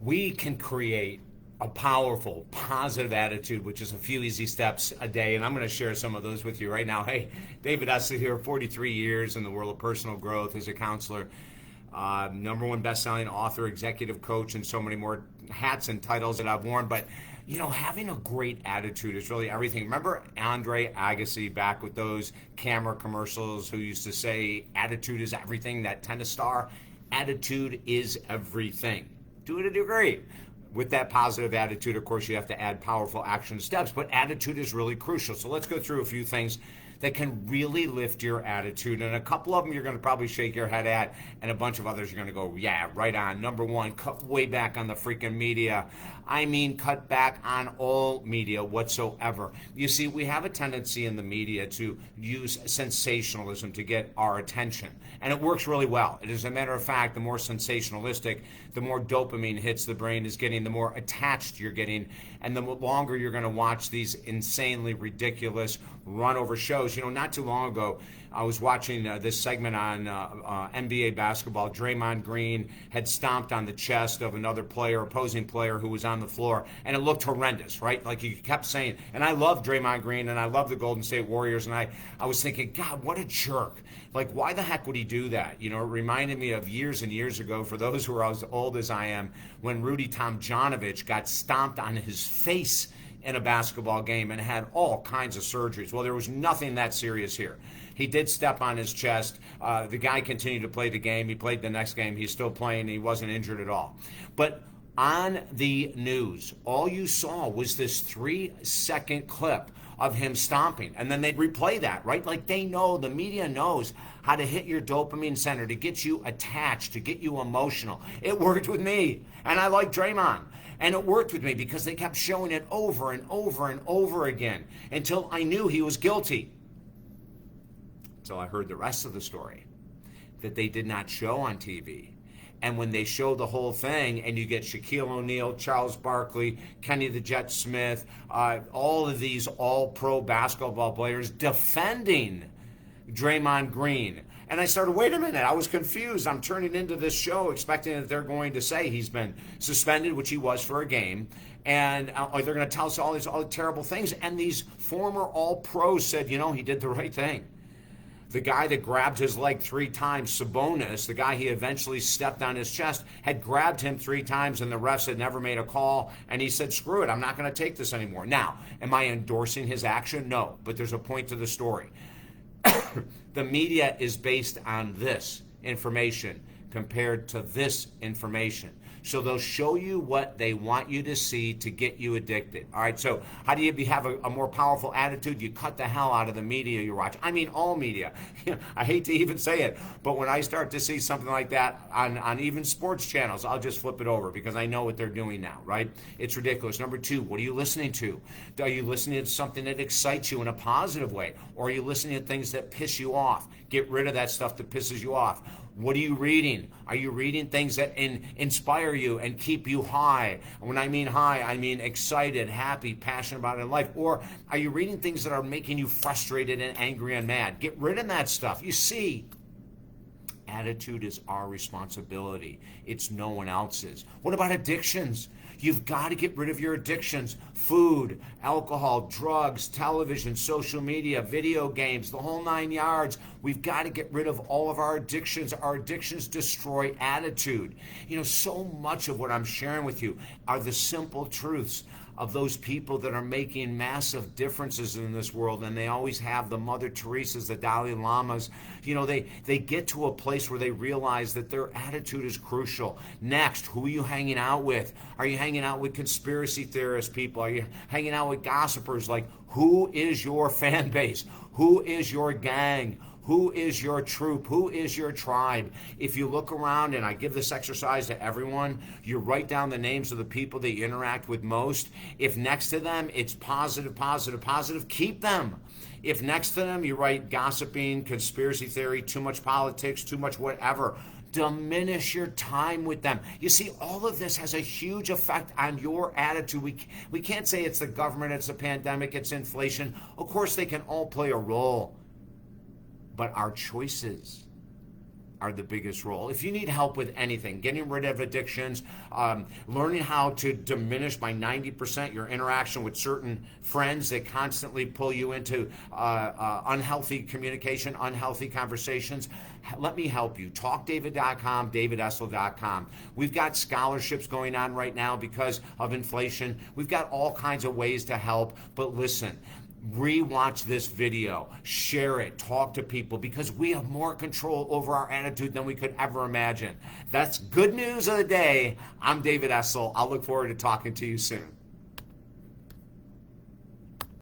we can create a powerful, positive attitude, which is a few easy steps a day. And I'm going to share some of those with you right now. Hey, David Essley here, 43 years in the world of personal growth as a counselor, number one best-selling author, executive coach, and so many more hats and titles that I've worn. But having a great attitude is really everything. Remember Andre Agassi back with those camera commercials who used to say, attitude is everything, that tennis star? Attitude is everything. To a degree. With that positive attitude, of course, you have to add powerful action steps, but attitude is really crucial. So let's go through a few things that can really lift your attitude. And a couple of them you're going to probably shake your head at, and a bunch of others you're going to go, yeah, right on. Number one, cut way back on the freaking media. I mean, cut back on all media whatsoever. You see, we have a tendency in the media to use sensationalism to get our attention, and it works really well. It is a matter of fact, the more sensationalistic, the more dopamine hits the brain is getting, the more attached you're getting, and the longer you're going to watch these insanely ridiculous run-over shows. Not too long ago, I was watching this segment on NBA basketball. Draymond Green had stomped on the chest of another player, opposing player, who was on the floor, and it looked horrendous, right? Like, you kept saying, and I love Draymond Green, and I love the Golden State Warriors, and I was thinking, God, what a jerk. Like, why the heck would he do that? It reminded me of years and years ago, for those who are as old as I am, when Rudy Tomjanovich got stomped on his face in a basketball game and had all kinds of surgeries. Well, there was nothing that serious here. He did step on his chest. The guy continued to play the game. He played the next game. He's still playing. He wasn't injured at all. But on the news, all you saw was this 3-second clip of him stomping. And then they'd replay that, right? Like, they know, the media knows how to hit your dopamine center, to get you attached, to get you emotional. It worked with me. And I like Draymond. And it worked with me because they kept showing it over and over and over again until I knew he was guilty. Until I heard the rest of the story that they did not show on TV. And when they show the whole thing, and you get Shaquille O'Neal, Charles Barkley, Kenny the Jet Smith, all of these all-pro basketball players defending Draymond Green. And I started, wait a minute, I was confused. I'm turning into this show expecting that they're going to say he's been suspended, which he was for a game, and they're going to tell us all these terrible things. And these former all-pros said, he did the right thing. The guy that grabbed his leg 3 times, Sabonis, the guy he eventually stepped on his chest, had grabbed him 3 times, and the refs had never made a call, and he said, screw it, I'm not going to take this anymore. Now, am I endorsing his action? No, but there's a point to the story. The media is based on this information compared to this information. So they'll show you what they want you to see to get you addicted. All right, so how do you have a more powerful attitude? You cut the hell out of the media you watch. I mean, all media. I hate to even say it, but when I start to see something like that on even sports channels, I'll just flip it over because I know what they're doing now, right? It's ridiculous. Number 2, what are you listening to? Are you listening to something that excites you in a positive way? Or are you listening to things that piss you off? Get rid of that stuff that pisses you off. What are you reading? Are you reading things that inspire you and keep you high? When I mean high, I mean excited, happy, passionate about it in life. Or are you reading things that are making you frustrated and angry and mad? Get rid of that stuff. You see, attitude is our responsibility. It's no one else's. What about addictions? You've got to get rid of your addictions. Food, alcohol, drugs, television, social media, video games, the whole 9 yards. We've got to get rid of all of our addictions. Our addictions destroy attitude. So much of what I'm sharing with you are the simple truths of those people that are making massive differences in this world, and they always have. The Mother Teresa's, the Dalai Lamas. They get to a place where they realize that their attitude is crucial. Next, who are you hanging out with? Are you hanging out with conspiracy theorist people? Are you hanging out with gossipers? Like, who is your fan base? Who is your gang? Who is your troop? Who is your tribe? If you look around, and I give this exercise to everyone, you write down the names of the people that you interact with most. If next to them it's positive, positive, positive, keep them. If next to them you write gossiping, conspiracy theory, too much politics, too much whatever, diminish your time with them. You see, all of this has a huge effect on your attitude. We can't say it's the government, it's the pandemic, it's inflation. Of course, they can all play a role. But our choices are the biggest role. If you need help with anything, getting rid of addictions, learning how to diminish by 90% your interaction with certain friends that constantly pull you into unhealthy communication, unhealthy conversations, let me help you. TalkDavid.com, DavidEssel.com. We've got scholarships going on right now because of inflation. We've got all kinds of ways to help, but listen, rewatch this video, share it, talk to people, because we have more control over our attitude than we could ever imagine. That's good news of the day. I'm David Essel. I'll look forward to talking to you soon.